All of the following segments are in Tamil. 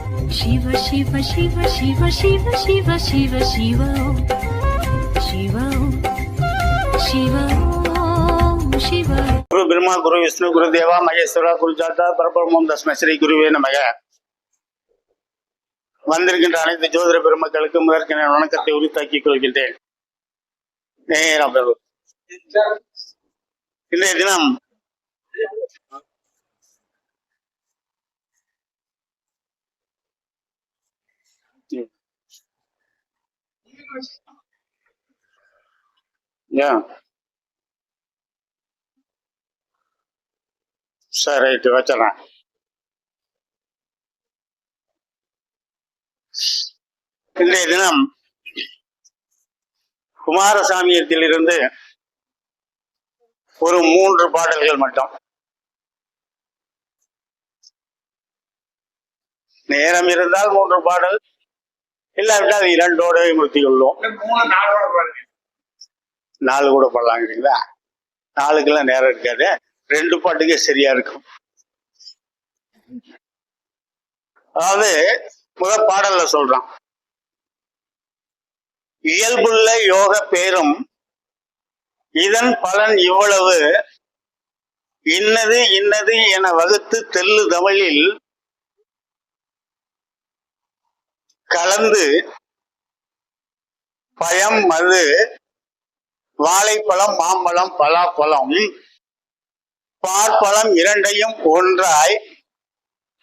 शिव शिव शिव शिव शिव शिव शिव शिव शिव शिव शिव குரு பிரம்மா குரு விஷ்ணு குரு தேவா மகேஸ்வரா குரு ஜாதா பரபிரம்மம் தஸ்மை ஸ்ரீ குருவே நமக. வந்திருக்கின்ற அனைத்து ஜோதிட பெருமக்களுக்கு முதற்கென வணக்கத்தை உரித்தாக்கிக் கொள்கின்றேன். இன்றைய தினம் சரி ரைட்டு வச்சிடறேன். இன்றைய தினம் குமாரசாமியத்திலிருந்து ஒரு 3 பாடல்கள் மட்டும். நேரம் இருந்தால் 3 பாடல், இல்லாவிட்டால் 2ஓடு முடித்து கொள்வோம். 4 கூட பாடலாங்கிறீங்களா? 4க்குலாம் நேரம் இருக்காது, 2 பாட்டுக்கே சரியா இருக்கும். அதாவது முதல் பாடல்ல சொல்றான், இயல்புள்ள யோக பேரும் இதன் பலன் இவ்வளவு இன்னது இன்னது என வகுத்து தெல்லு தமிழில் கலந்து பயம் மது வாழைப்பழம் மாம்பழம் பலாப்பழம் பார்ப்பழம் இரண்டையும் ஒன்றாய்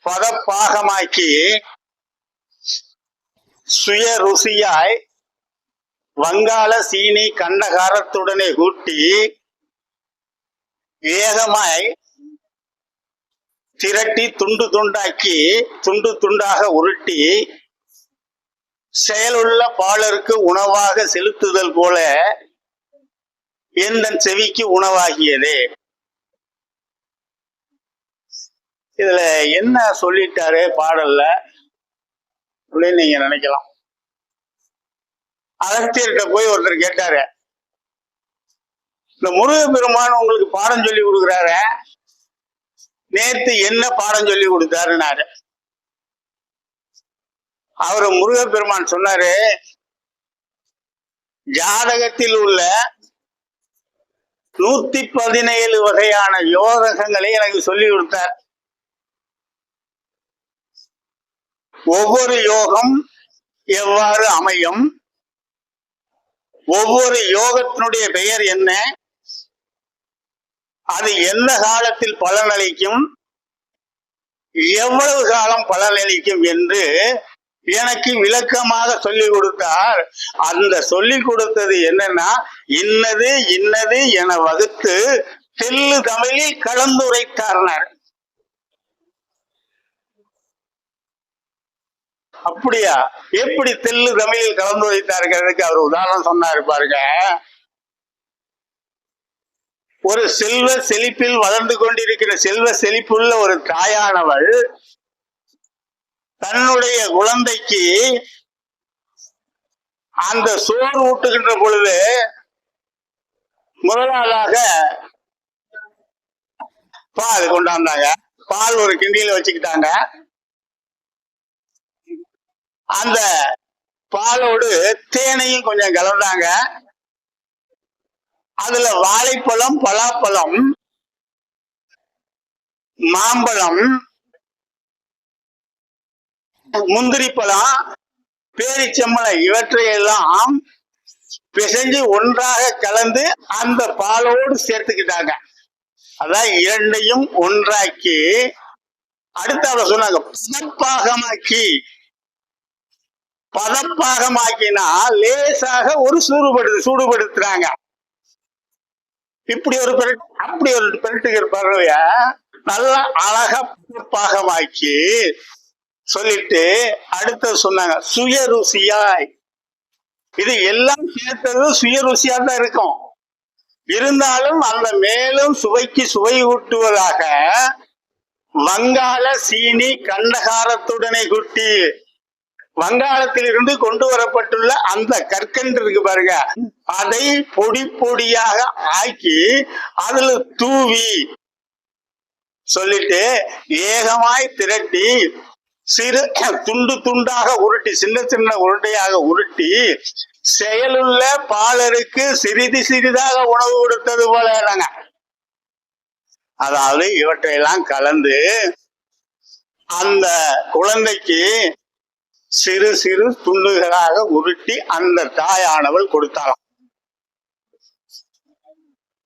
பதப்பாகமாக்கி சுய ருசியாய் வங்காள சீனி கண்டகாரத்துடனே கூட்டி வேகமாய் திரட்டி துண்டு துண்டாக்கி துண்டு துண்டாக உருட்டி செயலுள்ள பாலருக்கு உணவாக செலுத்துதல் போல எந்த செவிக்கு உணவாகியதே. இதுல என்ன சொல்லிட்டாரு பாடல்ல அப்படின்னு நீங்க நினைக்கலாம். அகத்தியர்கிட்ட போய் ஒருத்தர் கேட்டாரு, இந்த முருகப்பெருமான் உங்களுக்கு பாடம் சொல்லி கொடுக்குறாரு, நேத்து என்ன பாடம் சொல்லி கொடுத்தாருன்னாரு. அவரு முருகப்பெருமான் சொன்னாரு, ஜாதகத்தில் உள்ள 117 வகையான யோகங்களை எனக்கு சொல்லி கொடுத்தார். ஒவ்வொரு யோகம் எவ்வாறு அமையும், ஒவ்வொரு யோகத்தினுடைய பெயர் என்ன, அது எந்த காலத்தில் பலனளிக்கும், எவ்வளவு காலம் பலனளிக்கும் என்று எனக்கு விளக்கமாக சொல்லிக் கொடுத்தார். அந்த சொல்லிக் கொடுத்தது என்னன்னா, இன்னது இன்னது என வகுத்து தெல்லு தமிழில் கலந்துரைத்தார். அப்படியா? எப்படி தெல்லு தமிழில் கலந்து வைத்தாருங்கிறதுக்கு அவர் உதாரணம் சொன்னாரு பாருங்க. ஒரு செல்வ செழிப்பில் வளர்ந்து கொண்டிருக்கிற செல்வ செழிப்புள்ள ஒரு தாயானவள் தன்னுடைய குழந்தைக்கு அந்த சோறு ஊட்டுகின்ற பொழுது முதலாளாக பால் கொண்டாந்தாங்க. பால் ஒரு கிண்டியில வச்சுக்கிட்டாங்க. அந்த பாலோடு தேனையும் கொஞ்சம் கலந்தாங்க. அதுல வாழைப்பழம் பலாப்பழம் மாம்பழம் முந்திரி பழம் பேரிச்சம்பழம் இவற்றையெல்லாம் பிசைஞ்சு ஒன்றாக கலந்து அந்த பாலோடு சேர்த்துக்கிட்டாங்க. அதான் இரண்டையும் ஒன்றாக்கி அடுத்து அவர் சொன்னாங்க, பதப்பாகமாக்கினா லேசாக ஒரு சூடுபடுத்துறாங்க. இப்படி ஒரு அப்படி ஒரு பெருட்டுகிற பறவைய நல்லா அழகா பாகமாக்கி சொல்லிட்டு அடுத்த சொன்னாங்க, சுய ருசியாய். இது எல்லாம் சேர்த்தது சுய ருசியா தான் இருக்கும். இருந்தாலும் அந்த மேலும் சுவைக்கு சுவை ஊட்டுவதாக வங்காள சீனி கண்டகாரத்துடனே குட்டி, வங்காளத்தில் இருந்து கொண்டு வரப்பட்டுள்ள அந்த கற்கண்டு இருக்கு பாருங்க, அதை பொடி பொடியாக ஆக்கி அதுல தூவி சொல்லிட்டு ஏகமாய் திரட்டி சிறு துண்டு துண்டாக உருட்டி, சின்ன சின்ன உருண்டையாக உருட்டி, செயலுள்ள பாலருக்கு சிறிது சிறிதாக உணவு கொடுத்தது போல. அதாவது இவற்றையெல்லாம் கலந்து அந்த குழந்தைக்கு சிறு சிறு துண்டுகளாக உருட்டி அந்த தாயானவள் கொடுத்தாளாம்.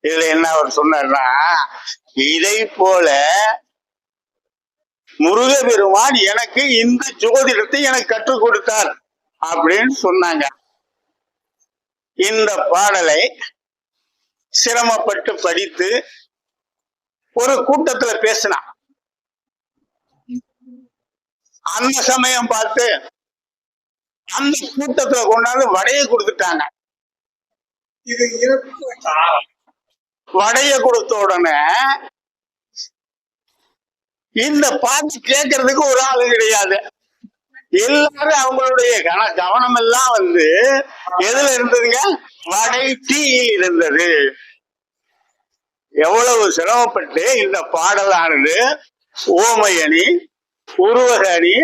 இதுல என்ன அவர் சொன்னார்னா, இதை போல முருகபெருமான் எனக்கு இந்த ஜோதிடத்தை எனக்கு கற்றுக் கொடுத்தார் அப்படின்னு சொன்னாங்க. இந்த பாடலை சிரமப்பட்டு படித்து ஒரு கூட்டத்துல பேசினான். அந்த சமயம் பார்த்து அந்த கூட்டத்துல கொண்டாந்து வடையை கொடுத்துட்டாங்க. இது வடைய கொடுத்த உடனே இந்த பாட்டு கேட்கறதுக்கு ஒரு ஆளு கிடையாது. எல்லாரும் அவங்களுடைய கவனம் எல்லாம் வந்து எதுல இருந்ததுங்க? வடை டீயில் இருந்தது. எவ்வளவு சிரமப்பட்டு இந்த பாடலானது ஓமையணி, உருவக அணி,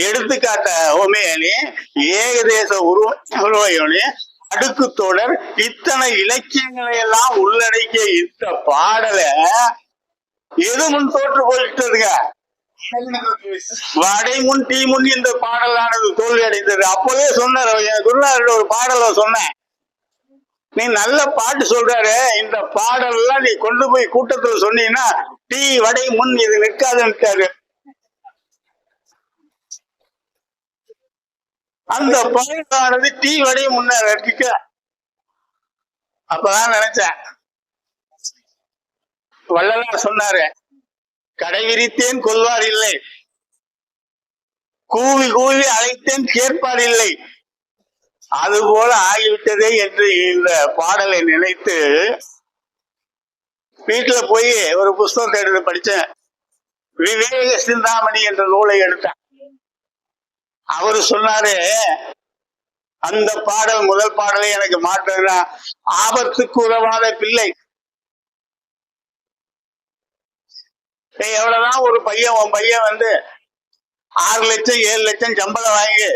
எடுத்துக்காட்ட ஓமையணி, ஏகதேச உருவயணி, அடுக்கு தொடர், இத்தனை இலக்கியங்களை எல்லாம் உள்ளடக்கிய இந்த பாடலை எது முன் தோற்று போயிட்டதுங்க? வடை முன் டீ முன் இந்த பாடலானது தோல்வி அடைந்தது. அப்போதே சொன்னார், குருநாதர் ஒரு பாடல சொன்னேன், நீ நல்ல பாட்டு சொல்றாரு, இந்த பாடல் எல்லாம் நீ கொண்டு போய் கூட்டத்துல சொன்னீங்கன்னா டீ வடை முன் இது நிற்காதுன்ட்டாரு. அந்த பாடலானது டீ வடை முன்ன நிற்க. அப்பதான் நினைச்சேன், வள்ளலார் சொன்னாரு, கடை விரித்தேன் கொல்வார் இல்லை, கூவி கூவி அழைத்தேன் கேட்பார் இல்லை, அது போல ஆகிவிட்டதே என்று இந்த பாடலை நினைத்து வீட்டுல போய் ஒரு புஸ்தகத்தை எடுத்து படிச்சேன். விவேக சிந்தாமணி என்ற நூலை எடுத்தேன். அவரு சொன்னாரு, அந்த பாடல் முதல் பாடலை எனக்கு மாற்றா, ஆபத்துக்கு உதவாத பிள்ளை. எவ்வளவுதான் ஒரு பையன், உன் பையன் வந்து 6 லட்சம் 7 லட்சம் சம்பளம் வாங்கி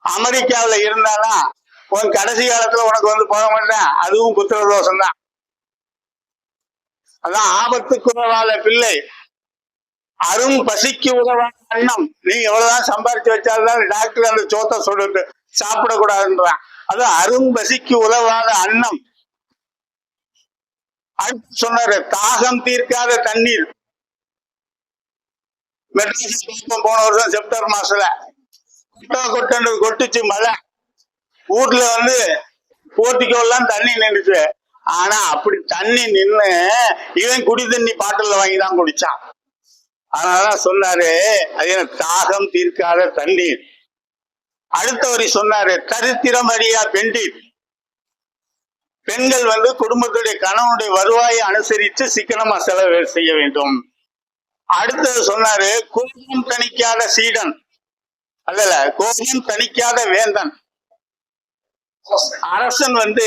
அமெரிக்காவில இருந்தானா உன் கடைசி காலத்துல உனக்கு வந்து போக மாட்டேன், அதுவும் புத்திர தோஷம் தான். அதான் ஆபத்துக்கு உதவாத பிள்ளை, அரும் பசிக்கு உதவாத அன்னம். நீ எவ்வளவுதான் சம்பாரிச்சு வச்சால்தான் டாக்டர் அந்த சோத்தை சொல்லிட்டு சாப்பிடக்கூடாதுன்றான். அது அரும் பசிக்கு உதவாத அன்னம். அடுத்து சொன்னாரு, தாகம் தீர்க்காத தண்ணீர். மெட்ராஸ் போன வருஷம் செப்டம்பர் மாசத்துல கொட்டுச்சு மழை. ஊர்ல வந்து போர்ட்டிக்கோலாம் தண்ணி நின்றுச்சு. ஆனா அப்படி தண்ணி நின்னு இவன் குடி தண்ணி பாட்டில வாங்கிதான் குடிச்சான். அதனாலதான் சொன்னாரு, அது தாகம் தீர்க்காத தண்ணீர். அடுத்த வரி சொன்னாரு, தரித்திரம் அறியா பெண்டீர். பெண்கள் வந்து குடும்பத்துடைய கணவனுடைய வருவாயை அனுசரித்து சிக்கனமா செலவு செய்ய வேண்டும். அடுத்தது சொன்னாரு, கோபம் தணிக்காத சீடன், அல்ல கோபம் தணிக்காத வேந்தன். அரசன் வந்து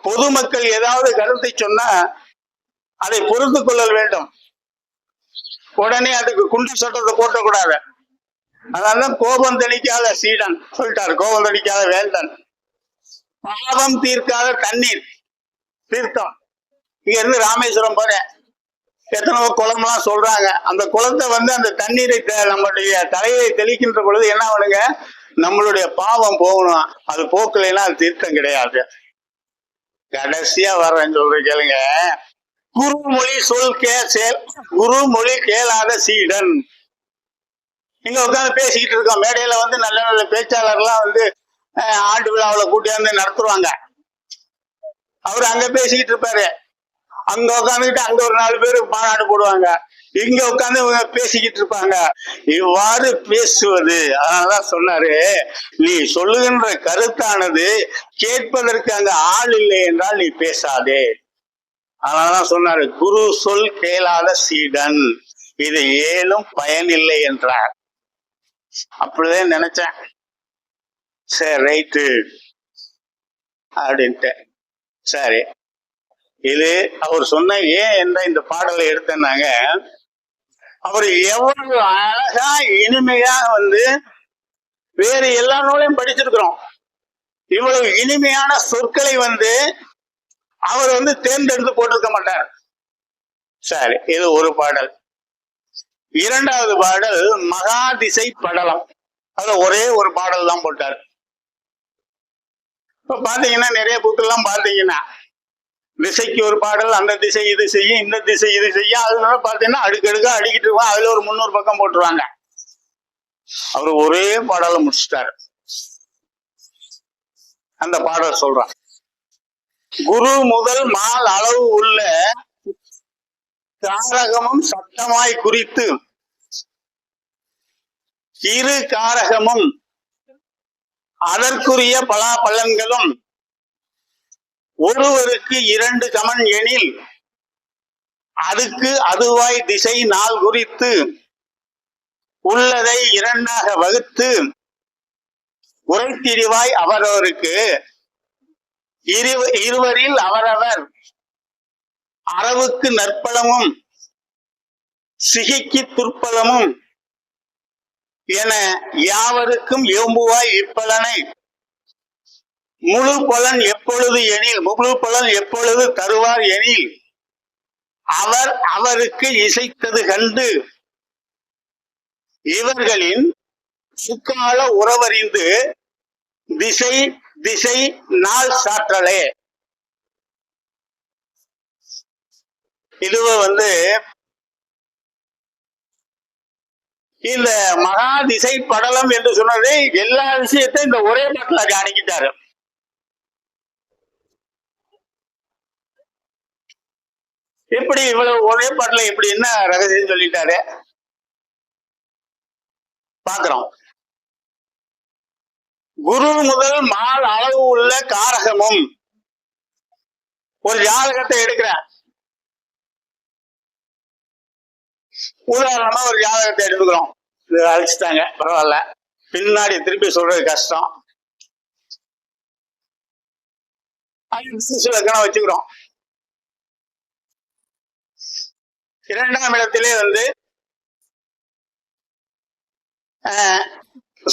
பொதுமக்கள் ஏதாவது கருத்தை சொன்னா அதை பொறுத்து கொள்ள வேண்டும். உடனே அதுக்கு குண்டு சட்டத்தை போட்டக்கூடாது. அதனாலதான் கோபம் தணிக்காத சீடன் சொல்லிட்டாரு, கோபம் தணிக்காத வேந்தன். பாவம் தீர்க்காத தண்ணீர், தீர்த்தம். இங்க இருந்து ராமேஸ்வரம் போறேன், எத்தனோ குளம்லாம் சொல்றாங்க. அந்த குளத்தை வந்து அந்த தண்ணீரை நம்மளுடைய தலையை தெளிக்கின்ற பொழுது என்ன ஆகுங்க, நம்மளுடைய பாவம் போகணும். அது போக்கலைன்னா அது தீர்த்தம் கிடையாது. கடைசியா வர்றேன்னு சொல்றேன் கேளுங்க, குருமொழி சொல் செயல், குருமொழி கேளாத சீடன். இங்க உட்காந்து பேசிக்கிட்டு இருக்கோம், மேடையில வந்து நல்ல நல்ல பேச்சாளர்லாம் வந்து ஆண்டு விழாவில் கூட்டியாந்து நடத்துவாங்க. அவரு அங்க பேசிக்கிட்டு இருப்பாரு, அங்க உட்காந்துக்கிட்டு அங்க ஒரு 4 பேர் மாநாடு போடுவாங்க, இங்க உட்காந்து இவங்க பேசிக்கிட்டு இருப்பாங்க. இவ்வாறு பேசுவது, அதனாலதான் சொன்னாரு, நீ சொல்லுகின்ற கருத்தானது கேட்பதற்கு அங்க ஆள் இல்லை என்றால் நீ பேசாதே. அதனாலதான் சொன்னாரு, குரு சொல் கேளாத சீடன், இது ஏலும் பயனில்லை என்றார். அப்படிதான் நினைச்சேன். சரி ரைட்டு அப்படின்ட்டு. சரி, இது அவர் சொன்ன ஏன் இந்த பாடலை எடுத்தேன்னாங்க, அவர் எவ்வளவு அழகா இனிமையா வேறு எல்லா நூலையும் படிச்சிருக்கிறோம். இவ்வளவு இனிமையான சொற்களை அவர் தேர்ந்தெடுத்து போட்டிருக்க மாட்டார். சரி, இது ஒரு பாடல். இரண்டாவது பாடல் மகாதிசை படலம். அதுல ஒரே ஒரு பாடல் தான் போட்டார். இப்ப பாத்தீங்கன்னா நிறைய புக்கெல்லாம் பாத்தீங்கன்னா திசைக்கு ஒரு பாடல், அந்த திசை இது செய்யும், இந்த திசை இது செய்யும். அதனால பாத்தீங்கன்னா அடுக்கடுக்கா அடிக்கிட்டு இருக்கோம். அதுல ஒரு 300 பக்கம் போட்டுருவாங்க. அவர் ஒரே பாடலை முடிச்சுட்டாரு. அந்த பாடல் சொல்றான்: குரு முதல் மால் அளவு உள்ள காரகமும் சட்டமாய் குறித்து இரு காரகமும் அதற்குரிய பலாபலன்களும் ஒருவருக்கு 2 சமன் எனில் அதுக்கு அதுவாய் திசை நாள் குறித்து உள்ளதை 2ஆக வகுத்து உரைத்திரிவாய் அவரவருக்கு இருவரில் அவரவர் அறவுக்கு நற்பலமும் சிகைக்கு துற்பலமும் என யாவருக்கும் ஏம்புவாய் இப்பலனை முழு பலன் எப்பொழுது தருவார் எனில் அவர் அவருக்கு இசைத்தது கண்டு இவர்களின் சுக்கால உறவறிந்து திசை திசை நாள் சாற்றலே. இதுவ இந்த மகா திசை படலம் என்று சொன்னது எல்லா விஷயத்தையும் இந்த ஒரே பாட்டுல காணிக்கிட்டாரு. எப்படி இவ்வளவு ஒரே பாட்டுல எப்படி என்ன ரகசியம் சொல்லிட்டாரு பாக்குறோம். குரு முதல் மால் அளவு உள்ள காரகமும். ஒரு ஜாதகத்தை எடுக்கிறேன், உதாரணமா ஒரு ஜாதகத்தை எடுத்துக்கிறோம். இது அழைச்சிட்டாங்க, பரவாயில்ல, பின்னாடி திருப்பி சொல்றது கஷ்டம். லக்கணம் வச்சுக்கிறோம். 2ஆம் இடத்திலே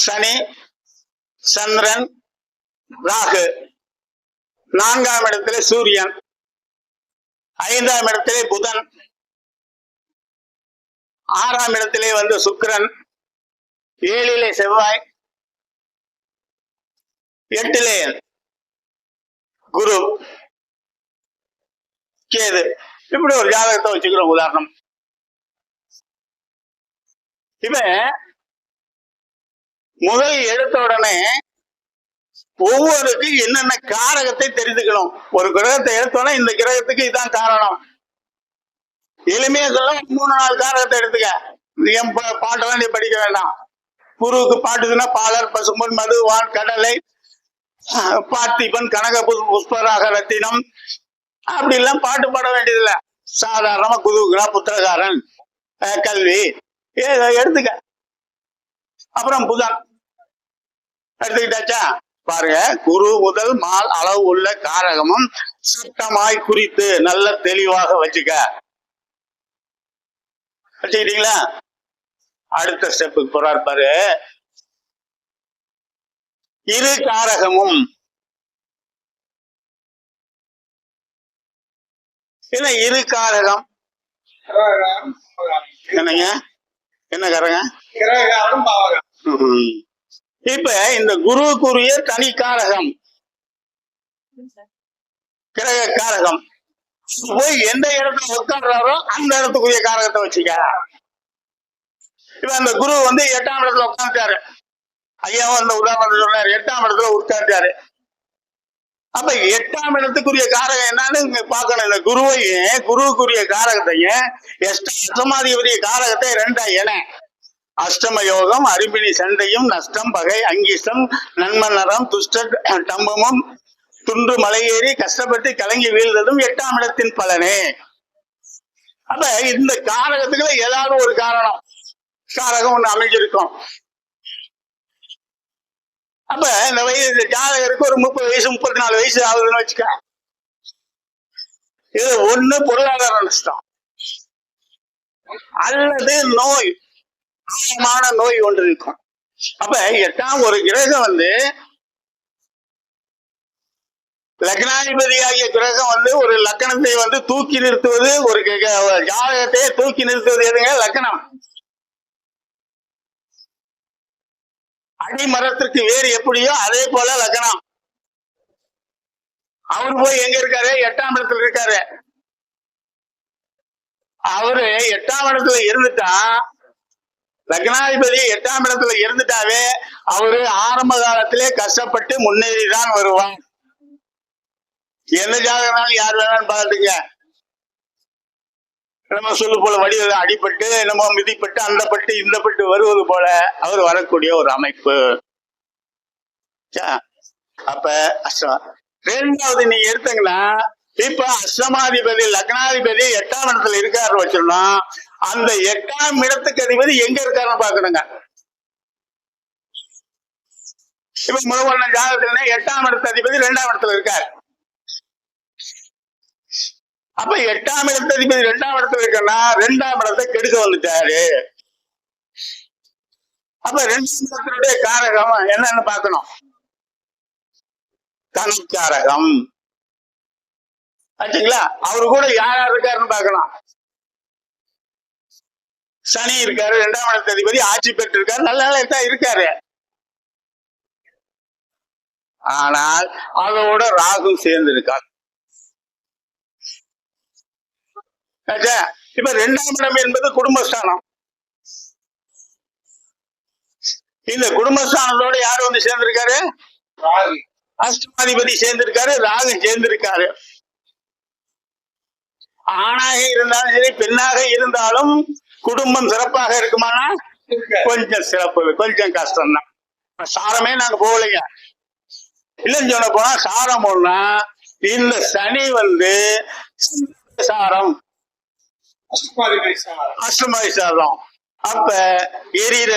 சனி, சந்திரன், ராகு. 4ஆம் இடத்திலே சூரியன். 5ஆம் இடத்திலே புதன். 6ஆம் இடத்திலே சுக்கிரன். 7லே செவ்வாய். 8லே குரு, கேது. இப்படி ஒரு ஜாதகத்தை வச்சுக்கிறோம் உதாரணம். இப்ப முதல் எடுத்த உடனே ஒவ்வொருக்கு என்னென்ன காரகத்தை தெரிந்துக்கணும். ஒரு கிரகத்தை எடுத்தோன்னா இந்த கிரகத்துக்கு இதுதான் காரணம். எளிமையா சொல்ல 3-4 காரகத்தை எடுத்துக்க. என் பாட்டெல்லாம் நீ படிக்க வேண்டாம். குருவுக்கு பாட்டுதுன்னா பாலர், பசும்பொன், மதுவான், கடலை, பார்த்திபன், கனக புஷ்பராக, ரத்தினம், அப்படி எல்லாம் பாட்டு பாட வேண்டியதில்லை. சாதாரணமா குருவுக்குனா புத்திரகாரன், கல்வி எடுத்துக்க. அப்புறம் புதன் எடுத்துக்கிட்டாச்சா? பாருங்க, குரு முதல் மால் அளவு உள்ள காரகமும் சட்டமாய் குறித்து நல்ல தெளிவாக வச்சுக்கிட்டீங்களா? அடுத்த ஸ்டெப்புக்கு போறார் பாரு. இரு காரகமும். என்ன இரு காரகம்? என்னங்க, என்ன காரகம்? இப்ப இந்த குருவுக்குரிய தனி காரகம் கிரக காரகம். போய் எந்த இடத்துல உட்கார்றாரோ அந்த இடத்துக்குரிய காரகத்தை வச்சுக்க. இப்ப அந்த குரு 8ஆம் இடத்துல உட்காந்துட்டாரு. ஐயாவும் அந்த உதாரணம் சொன்னாரு, 8ஆம் இடத்துல உட்காந்துட்டாரு. அப்ப 8ஆம் இடத்துக்குரிய காரகம் என்னன்னு பாக்கணும். இந்த குருவுக்குரிய காரகத்தையும் அஷ்டமாதிபதிய காரகத்தை 2 என அஷ்டம யோகம், அரிபிணி சண்டையும், நஷ்டம், பகை, அங்கிஷ்டம், நன்மநரம், துஷ்ட டம்பமும், துன்று மலையேறி கஷ்டப்பட்டு கலங்கி வீழ்ந்ததும் 8ஆம் இடத்தின் பலனே. அப்ப இந்த காரகத்துக்குள்ள ஏதாவது ஒரு காரகம் ஒண்ணு அமைஞ்சிருக்கும். அப்ப இந்த வயசு ஜாதகருக்கு ஒரு 30 வயசு 34 வயசு ஆகுதுன்னு வச்சுக்க. இது ஒண்ணு பொருளாதார நஷ்டம், அல்லது நோய், ஆழமான நோய் ஒன்று இருக்கும். அப்ப 8ஆம் ஒரு கிரகம் வந்து லக்னாதிபதியாகிய கிரகம் வந்து ஒரு லக்கணத்தை வந்து தூக்கி நிறுத்துவது, ஒரு ஜாதகத்தையே தூக்கி நிறுத்துவது எதுங்க? லக்கணம். அடிமரத்திற்கு வேறு எப்படியோ அதே போல லக்கணம். அவரு போய் எங்க இருக்காரு? 8ஆம் இடத்துல இருக்காரு. அவரு 8ஆம் இடத்துல இருந்துட்டா, லக்னாதிபதி 8ஆம் இடத்துல இருந்துட்டாவே அவரு ஆரம்ப காலத்திலே கஷ்டப்பட்டு முன்னேறிதான் வருவான். என்ன ஜாதகனாலும் யார் வேணாலும் பார்த்துங்க. நம்ம சொல்லு போல வடிவ அடிபட்டு நம்ம மிதிப்பட்டு அந்த பட்டு இந்த பட்டு வருவது போல அவர் வரக்கூடிய ஒரு அமைப்பு. அப்ப அஷ்டமம். 2வது நீங்க எடுத்தீங்கன்னா, இப்ப அஷ்டமாதிபதி லக்னாதிபதி 8ஆம் இடத்துல இருக்காரு வச்சிருந்தோம். அந்த 8ஆம் இடத்துக்கு அதிபதி எங்க இருக்காருன்னு பாக்கணுங்க. இப்ப முதல்ல ஜாதகத்துல 8ஆம் இடத்து அதிபதி 2ஆம் இடத்துல இருக்காரு. அப்ப 8ஆம் இடத்து அதிபதி 2ஆம் இடத்துல இருக்குன்னா 2ஆம் இடத்தை கெடுக்க வந்துட்டாரு. அப்ப 2ஆம் இடத்தினுடைய காரகம் என்னன்னு பாக்கணும். தனக்காரகம் ஆச்சுங்களா? அவரு கூட யார் யார் இருக்காருன்னு பாக்கணும். சனி இருக்காரு, 2ஆம் இடத்து அதிபதி ஆட்சி பெற்று இருக்காரு, நல்ல தான் இருக்காரு. ஆனால் அதோட ராகு சேர்ந்து இருக்காரு. இப்ப 2ஆம் இடம் என்பது குடும்பஸ்தானம். இந்த குடும்பஸ்தானத்தோட யாரு வந்து சேர்ந்திருக்காரு? அஷ்டமாதிபதி சேர்ந்திருக்காரு, ராகு சேர்ந்திருக்காரு. ஆணாக இருந்தாலும் சரி பெண்ணாக இருந்தாலும் குடும்பம் சிறப்பாக இருக்குமானா கொஞ்சம் சிறப்பு, கொஞ்சம் கஷ்டம் தான். சாரமே நாங்க போகலைங்க. இல்லைன்னு சொன்ன போனா சாரம் போனா இந்த சனி வந்து சாரம், அஷ்டமாதி சாரம். அப்ப எரியிற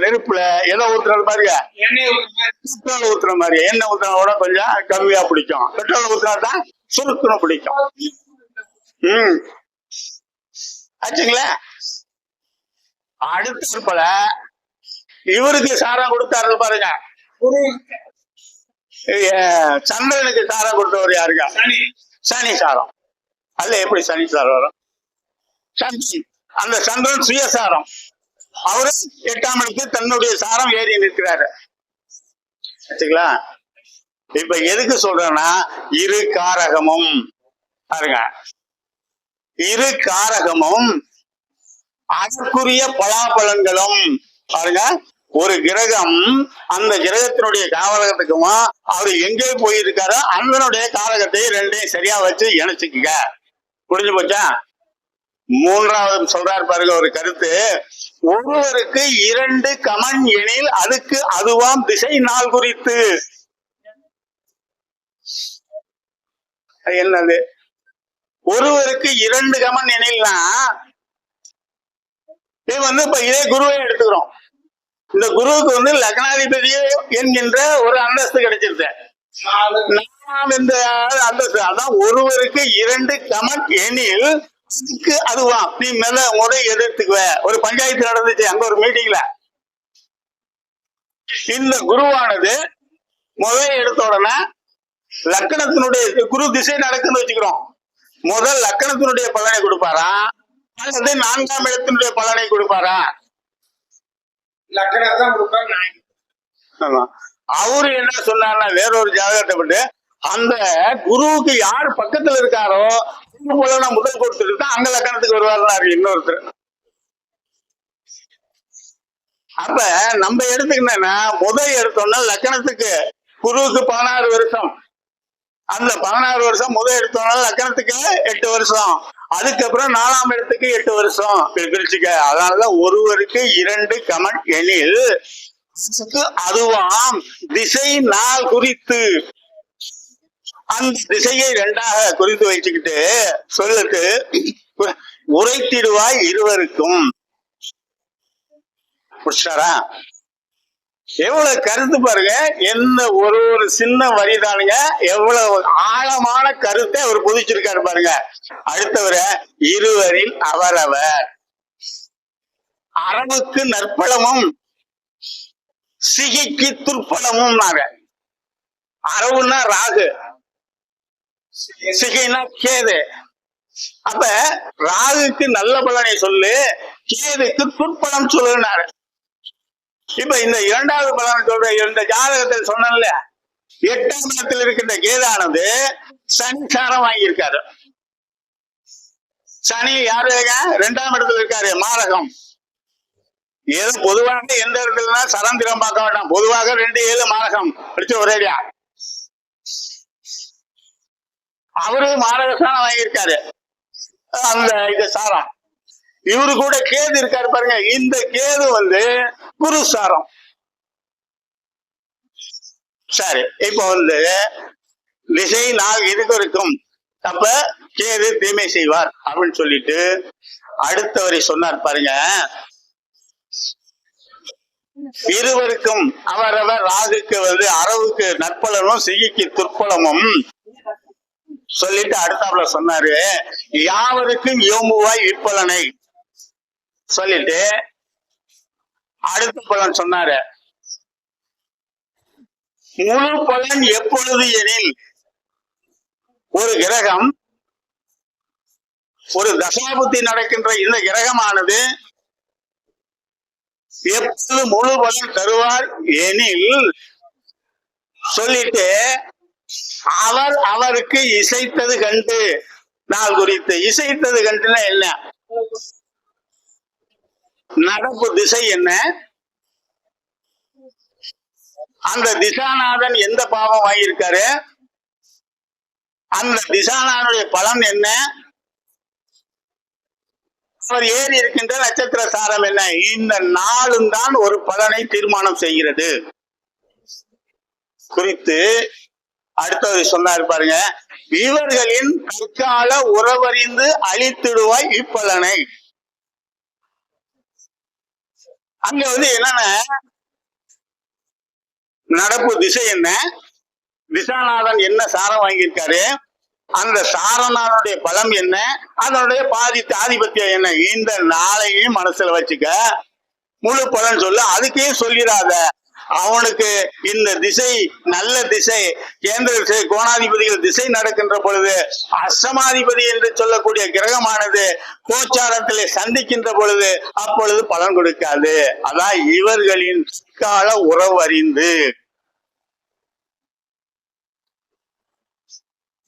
நெருப்புல எதை ஊத்துறது பாருங்க, பெட்ரோல் ஊத்துற மாதிரி. எண்ணெய் ஊத்துறதோட கொஞ்சம் கம்மியா பிடிக்கும், பெட்ரோல் ஊத்துனாதான் சுருக்குன்னு பிடிக்கும். ஆச்சுங்களா? அடுத்த போல இவருக்கு சாரம் கொடுத்தாரு பாருங்க, சந்திரனுக்கு சாரம் கொடுத்தவர் யாருங்க? சனி சாரம். அல்ல எப்படி சனி சாரம் வரும்? சனி அந்த சந்திரன் சுயசாரம். அவரு 8ஆம் இடத்துக்கு தன்னுடைய சாரம் ஏறி நிற்கிறாரு. ஆச்சுங்களா? இப்ப எதுக்கு சொல்றேன்னா, இரு காரகமும் பாருங்க, இரு காரகமும் அதற்குரிய பலாபலன்களும் பாருங்க. ஒரு கிரகம் அந்த கிரகத்தினுடைய காரகத்துக்கும் அவரு எங்கே போயிருக்காரோ அதனுடைய காரகத்தை ரெண்டையும் சரியா வச்சு இணைச்சுக்குங்க. புரிஞ்சு போச்சா? 3வது சொல்றாரு பாருங்க ஒரு கருத்து. ஒருவருக்கு 2 கமன் எனில் அதுக்கு அதுவாம் திசை நாள் குறித்து. என்னது? ஒருவருக்கு 2 கமன் எனில்னா இது வந்து இப்ப இதே குருவை எடுத்துக்கிறோம். இந்த குருவுக்கு வந்து லக்னாதிபதி என்கின்ற ஒரு அந்தஸ்து கிடைச்சிருது. இந்த அந்தஸ்து அதான் ஒருவருக்கு 2 கமன் எனில் அதுக்கு அதுவா நீ முறை எதிர்த்துக்குவ. ஒரு பஞ்சாயத்து நடந்துச்சு அங்க ஒரு மீட்டிங்ல. இந்த குருவானது எடுத்த உடனே லக்கணத்தினுடைய குரு திசை நடக்குன்னு வச்சுக்கிறோம். முதல் லக்கணத்தினுடைய பலனை கொடுப்பாரா அல்லது 4ஆம் இடத்தினுடைய பலனை கொடுப்பாரா? லக்கணத்தான் கொடுப்பாரு. அவரு என்ன சொன்னார்னா, வேறொரு ஜாதகத்தை விட்டு அந்த குருவுக்கு யார் பக்கத்துல இருக்காரோ போல முதல் கொடுத்துட்டு அங்க லக்கணத்துக்கு வருவாரு இன்னொருத்தர். அப்ப நம்ம எடுத்துக்கிட்டோம்னா முதல் எடுத்தோம்னா லக்கணத்துக்கு குருவுக்கு 16 வருஷம். அந்த 16 வருஷம் முதல் எடுத்தோம்னா லக்கணத்துக்கு 8 வருஷம். அதுக்கப்புறம் 4ஆம் இடத்துக்கு 8 வருஷம் பிரிச்சுக்க. அதனாலதான் ஒருவருக்கு 2 கமன் எனில் அதுவாம் திசை நாள் குறித்து. அந்த திசையை 2ஆக குறித்து வச்சுக்கிட்டு சொல்லிட்டு உரைத்திடுவாய் இருவருக்கும். புரிச்சாரா? எவ்வளவு கருத்து பாருங்க, என்ன ஒரு ஒரு சின்ன வரிதானுங்க, எவ்வளவு ஆழமான கருத்தை அவர் புதிச்சிருக்காரு பாருங்க. அடுத்தவர இருவரில் அவரவர் அரவுக்கு நற்பலமும் சிகைக்கு துற்பலமும். அரவுன்னா ராகு, சிகைனா கேது. அப்ப ராகுக்கு நல்ல பலனை சொல்லு, கேதுக்கு துற்பலம் சொல்லுனாரு. இப்ப இந்த இரண்டாவது பலன் சொல்ற இந்த ஜாதகத்தில் சொன்னல, 8ஆம் இடத்தில் இருக்கின்ற கேதானது சனி சாரம் வாங்கியிருக்காரு. சனி யாரு? 2ஆம் இடத்துல இருக்காரு, மாரகம். ஏதோ பொதுவாக எந்த இடத்துலனா சரந்திரம் பார்க்க வேண்டாம், பொதுவாக 2, 7 மாரகம் படிச்சு ஒரேடியா. அவரு மாரகசானம் வாங்கியிருக்காரு அந்த இது சாரம். இவரு கூட கேது இருக்காரு பாருங்க, இந்த கேது குரு சாரம். சரி, இப்ப திசை நாள் இதுக்கு இருக்கும். அப்ப கேது தீமை செய்வார் அப்படின்னு சொல்லிட்டு அடுத்தவரை சொன்னார் பாருங்க. இருவருக்கும் அவரவர் ராகுக்கு அரவுக்கு நற்பலனும் சிகிக்கு துற்பலமும் சொல்லிட்டு அடுத்தாப்புல சொன்னாரு, யாவருக்கும் யோமுவாய் விற்பலனை சொல்லிட்டு அடுத்த பலன் சொன்னாரு. முழு பலன் எப்பொழுது எனில், ஒரு கிரகம் ஒரு தசாபுத்தி நடக்கின்ற இந்த கிரகமானது எப்பொழுது முழு பலன் தருவார் எனில் சொல்லிட்டு அவர் அவருக்கு இசைத்தது கண்டு நாள் குறித்து. இசைத்தது கண்டுன்னா என்ன? நடப்பு திசை என்ன, அந்த திசாநாதன் எந்த பாவம் வாங்கியிருக்காரு, அந்த திசாநாதனுடைய பலன் என்ன, அவர் ஏறி இருக்கின்ற நட்சத்திர சாரம் என்ன, இந்த நாளும் தான் ஒரு பலனை தீர்மானம் செய்கிறது குறித்து அடுத்தது சொன்னார் பாருங்க. இவர்களின் தற்கால உறவறிந்து அழித்திடுவாய் இப்பலனை. அங்க என்னன்னா நடப்பு திசை என்ன, திசாநாதன் என்ன சாரம் வாங்கியிருக்காரு, அந்த சாரநாதனுடைய பலம் என்ன, அதனுடைய ஆதிபத்தியம் என்ன, இந்த நாளையும் மனசுல வச்சுக்க. முழு பலன் சொல்ல, அதுக்கே சொல்லிடாத. அவனுக்கு இந்த திசை நல்ல திசை, கேந்திர திசை, கோணாதிபதிகள் திசை நடக்கின்ற பொழுது அஷ்டமாதிபதி என்று சொல்லக்கூடிய கிரகமானது கோச்சாரத்திலே சந்திக்கின்ற பொழுது அப்பொழுது பலன் கொடுக்காது. அதான் இவர்களின் கால உறவறிந்து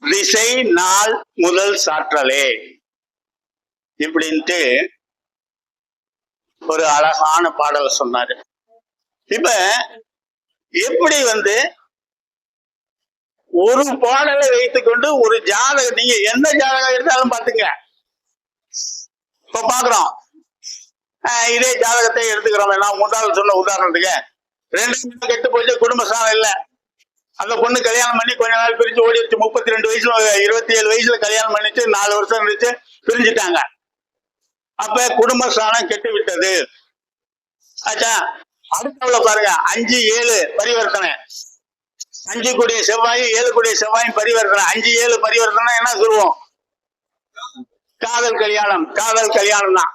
திசை நாள் முதல் சாற்றலே இப்படின்ட்டு ஒரு அழகான பாடலை சொன்னாரு. இப்ப எப்படி ஒரு பாடலை வைத்துக்கொண்டு ஒரு ஜாதகம், நீங்க எந்த ஜாதகம் எடுத்தாலும் பாத்துங்க. இப்ப பாக்குறோம், இதே ஜாதகத்தை எடுத்துக்கிறோம். முதல் சொன்ன உதாரணத்துக்கு 2 கெட்டு போச்சு, குடும்பஸ்தானம் இல்ல, அந்த பொண்ணு கல்யாணம் பண்ணி கொஞ்ச நாள் பிரிஞ்சு ஓடிடுச்சு. 32 வயசுல 27 வயசுல கல்யாணம் பண்ணிச்சு, 4 வருஷம் இருந்துச்சு, பிரிஞ்சுட்டாங்க. அப்ப குடும்பஸ்தானம் கெட்டு விட்டது. ஆச்சா, அடுத்தவள பாருங்க, 5, 7 பரிவர்த்தனை, 5 கூடிய செவ்வாய் 7 கூடிய செவ்வாயும் பரிவர்த்தனை. 5, 7 பரிவர்த்தனை என்ன சொல்லுவோம்? காதல் கல்யாணம். காதல் கல்யாணம் தான்.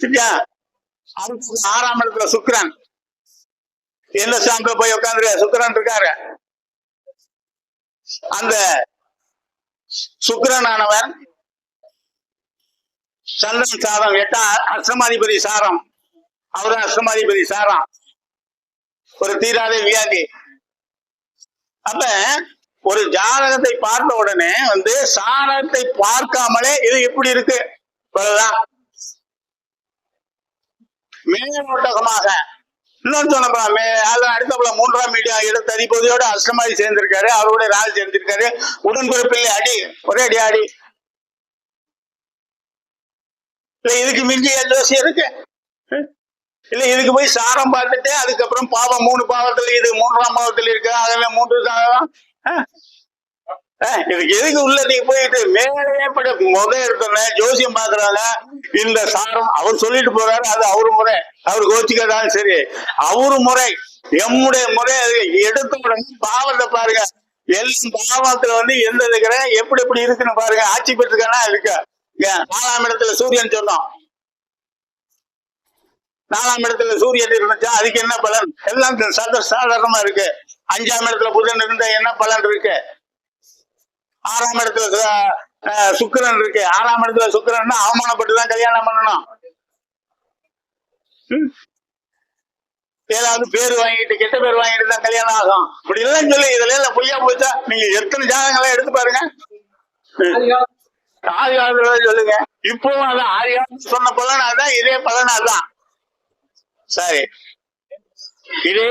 சரியா? அடுத்து 6ஆம் இடத்துல சுக்கிரன். எந்த ஸ்தானத்துல போய் உட்கார்ந்து சுக்கிரன் இருக்காரு. அந்த சுக்கிரனானவன் சந்திரன் சாரம் 8ஆம் அஷ்டமாதிபதி சாரம், அவரும் அஷ்டமாதிபதி சாரம், ஒரு தீராத வியாதி. அப்ப ஒரு ஜாதகத்தை பார்த்த உடனே சாரத்தை பார்க்காமலே இது எப்படி இருக்கு மேலோட்டகமாக இன்னொன்னு சொன்ன அடுத்தப்பல 3ஆம் மீடியா எடுத்து அதிபதியோட அஷ்டமாதி சேர்ந்திருக்காரு, அவரோட ராஜ் சேர்ந்திருக்காரு. உடன்பிறப்பில்லை அடி, ஒரே அடி ஆடி. இல்ல இதுக்கு மிஞ்சிய ஜோசி இருக்கு இல்ல, இதுக்கு போய் சாரம் பார்த்துட்டு அதுக்கப்புறம் பாவம் 3 பாவத்துல இது 3ஆம் பாவத்தில் இருக்கு, அதுல 3 சாதம் இதுக்கு எதுக்கு உள்ள நீங்க போயிட்டு மேலே முத எடுத்தோன்னே ஜோசியம் பாக்குறாங்க இந்த சாரம் அவர் சொல்லிட்டு போறாரு, அது அவரு முறை, அவரு கோச்சிக்கிறதாலும் சரி அவரு முறை. எம்முடைய முறை எடுத்த உடனே பாவத்தை பாருங்க, எல்லாம் பாவத்துல வந்து எந்த இருக்கிற எப்படி எப்படி இருக்குன்னு பாருங்க. ஆட்சி பெற்றுக்கானா இருக்கு. 4ஆம் இடத்துல சூரியன் சொன்னோம், 4ஆம் இடத்துல சூரியன் இருந்துச்சா அதுக்கு என்ன பலன்? எல்லாம் சாதாரணமா இருக்கு. 5ஆம் இடத்துல புதன் இருந்த என்ன பலன் இருக்கு? 6ஆம் இடத்துல சுக்கிரன் இருக்கு. 6ஆம் இடத்துல சுக்கிரன் அவமானப்பட்டுதான் கல்யாணம் பண்ணணும். ஏதாவது பேர் வாங்கிட்டு கெட்ட பேர் வாங்கிட்டு தான் கல்யாணம் ஆகும். இப்படி எல்லாம் சொல்லி இதுல எல்லாம் பொய்யா போச்சா? நீங்க எத்தனை ஜாதகங்கள்லாம் எடுத்து பாருங்க. ஆதி காலத்துல சொல்லுங்க, இப்பவும் அதான் ஆதி காலத்துல சொன்ன பலன் அதான், இதே பலன் அதான். சரி, இதே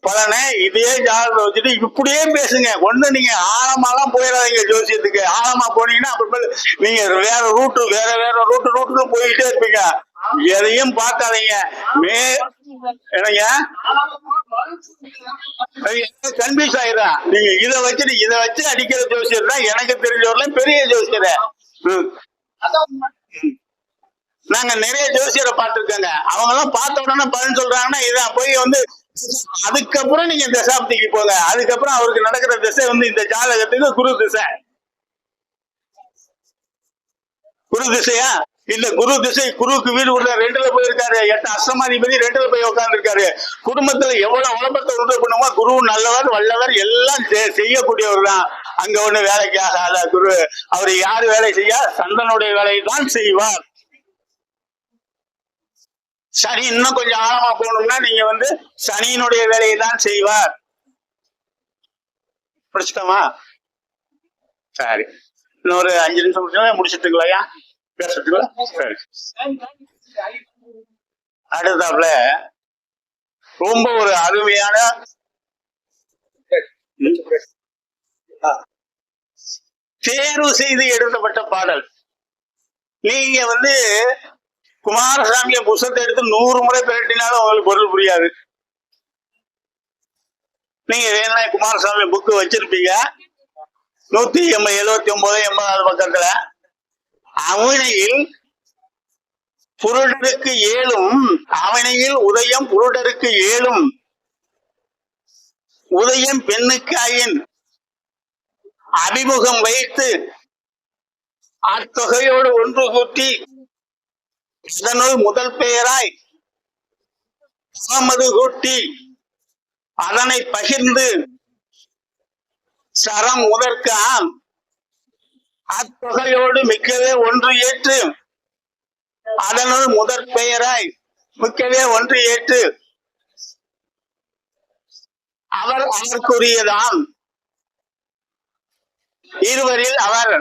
பலனை இதே ஜாதகத்தை வச்சுட்டு இப்படியே பேசுங்க. ஒண்ணு நீங்க ஆழமாலாம் போயிடாதீங்க ஜோசியத்துக்கு. ஆழமா போனீங்கன்னா அப்புறம் நீங்க வேற ரூட்டு ரூட்டுன்னு போய்கிட்டே இருப்பீங்க. எதையும் பார்க்காதீங்க. என்னங்க கன்ஃபியூஸ் ஆயிடுறா. நீங்க இதை வச்சு அடிக்கிற ஜோசியர் தான் எனக்கு தெரிஞ்சவர்கள பெரிய ஜோசியர். நாங்க நிறைய ஜோசியரை பார்த்திருக்கோங்க. அவங்க எல்லாம் பார்த்த உடனே பலன் சொல்றாங்கன்னா இதான் போய் வந்து அதுக்கப்புறம் நீங்க தசாப்திக்கு போங்க. அதுக்கப்புறம் அவருக்கு நடக்கிற திசை வந்து இந்த ஜாதகத்துக்கு குரு திசை. குரு திசையா இல்ல, குரு திசை குருவுக்கு வீடு உள்ள 2ல போயிருக்காரு. 8 அஷ்டமாதிபதி 2ல போய் உட்கார்ந்து இருக்காரு. குடும்பத்துல எவ்வளவு உலகத்தை உண்டு பண்ணுமோ குரு நல்லவர் வல்லவர் எல்லாம் செய்யக்கூடியவர் தான். அங்க ஒண்ணு வேலைக்கு ஆகாத குரு. அவர் யாரு வேலை செய்ய? சந்தனுடைய வேலையை தான் செய்வார். சனி இன்னும் கொஞ்சம் ஆழமா போகணும்னா நீங்க வந்து சனியினுடைய வேலையை தான் செய்வார். முடிச்சிட்டோமா? சரி, இன்னொரு 5 நிமிஷம் முடிச்சிட்டுங்களா? பேசுறதுங்களா? சரி. அடுத்தாப்புல ரொம்ப ஒரு அருமையான தேர்வு செய்து எழுதப்பட்ட பாடல். நீங்க வந்து குமாரசாமிய புத்தகத்தை எடுத்து 100 முறை பிரட்டினாலும் உங்களுக்கு பொருள் புரியாது. நீங்க வேணா குமாரசாமி புக்கு வச்சிருப்பீங்க 179 80வது பக்கத்துல. அவனையில் புருடருக்கு 7ம், அவனையில் உதயம் புருடருக்கு 7ம், உதயம் பெண்ணுக்கு 5 அபிமுகம் வைத்து அத்தொகையோடு ஒன்று கூட்டி அதனுள் முதல் பெயராய் சமது கூட்டி அதனை பகிர்ந்து சரம் முதற்காம் அத்தொகையோடு மிக்கவே ஒன்று ஏற்று அதனுள் முதற் பெயராய் மிக்கவே ஒன்று ஏற்று அவர் அவருக்குரியதாம் இருவரில் அவர்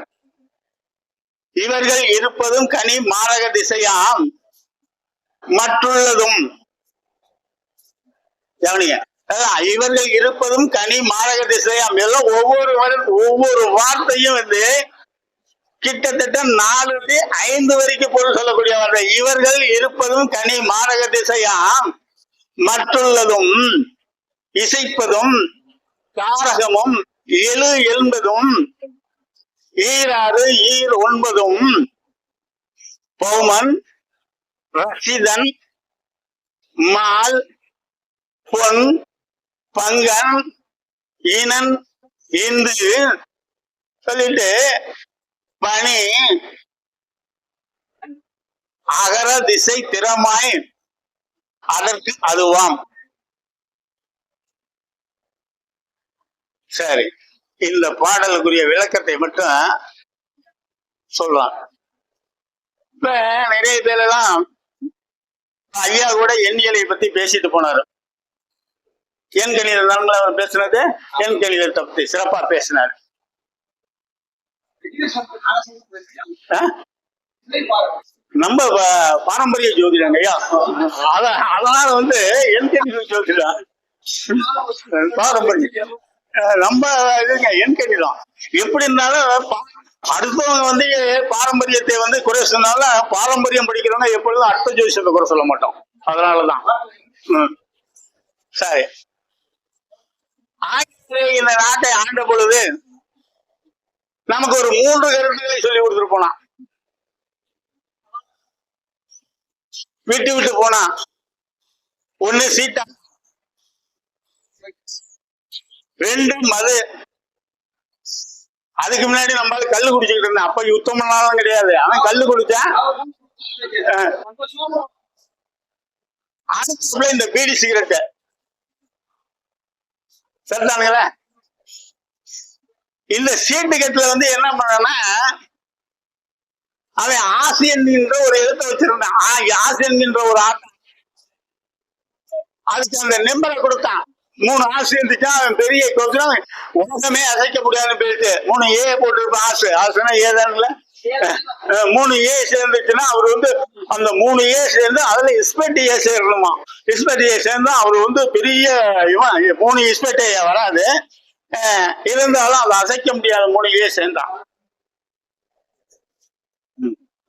இவர்கள் இருப்பதும் கனி மாரக திசையாம் மற்றுள்ளதும். இவர்கள் இருப்பதும் கனி மாரக திசையாம். எல்லாம் ஒவ்வொரு வார்த்தையும் வந்து கிட்டத்தட்ட 4 5 வரைக்கும் பொருள் சொல்லக்கூடிய வார்த்தை. இவர்கள் இருப்பதும் கனி மாரக திசையாம் மற்றுள்ளதும் இசைப்பதும் காரகமும் எழு என்பதும் ஈராறு ஈர் 9ம் பௌமன் ரசிதன் மால் பொன் பங்கன் ஈனன் இந்து சொல்லிட்டு பணி அகர திசை திறமாய் அதற்கு அதுவாம். சரி, இந்த பாடலுக்குரிய விளக்கத்தை மட்டும் சொல்றான். இப்ப நிறைய பேர் எல்லாம் ஐயா கூட எண்ணியலை பத்தி பேசிட்டு போனாரு. எண் கணித நலன்கள் அவர் பேசினது எண் கணிதத்தை பத்தி சிறப்பா பேசினாரு. நம்ம பாரம்பரிய ஜோதிடங்க ஐயா, அதனால வந்து எண் கணித ஜோதிடம் பாரம்பரியம் நம்ம இதுங்க எண் கணிதம். எப்படி இருந்தாலும் அடுத்தவங்க வந்து பாரம்பரியத்தை வந்து குறை சொன்னாலும் பாரம்பரியம் படிக்கிறவங்க எப்பொழுதும் அர்த்த ஜோதிஷத்தை குறை சொல்ல மாட்டோம். அதனாலதான். சரி, இந்த நாட்டை ஆண்ட பொழுது நமக்கு ஒரு 3 கருத்துக்களை சொல்லி கொடுத்துட்டு போனான். விட்டு விட்டு போனா. ஒண்ணு சீட்டா, 2 மது. அதுக்கு முன்னாடி நம்மளால கல்லு குடிச்சுக்கிட்டு இருந்தான். அப்ப யுத்தம் பண்ணாலும் கிடையாது, அவன் கல்லு குடிச்சான். அதுக்குள்ள இந்த பீடி சிகரெட் சரிதானுங்களா. இந்த சீட்டு கட்டுல வந்து என்ன பண்ணனா, அவன் ஆசியன் என்ற ஒரு எழுத்தை வச்சிருந்தான். ஆசியன் என்ற ஒரு ஆட்டம். அதுக்கு அந்த நம்பரை கொடுத்தான். 3 ஆசை இருந்துச்சா, அவன் பெரிய கொஞ்சம் உலகமே அசைக்க முடியாதுன்னு போயிட்டு 3 ஏ போட்டிருப்பான். ஆசுனா ஏதானுல 3 ஏ சேர்ந்துச்சுன்னா அவர் வந்து அந்த 3 ஏ சேர்ந்து அதுல இஸ்பெட் ஏ சேரணுமா. இஸ்பெட் ஏ சேர்ந்து அவர் வந்து பெரிய இவன் 3 இஸ்பெட் ஏ வராது, இருந்தாலும் அதை அசைக்க முடியாத 3 ஏ சேர்ந்தான்.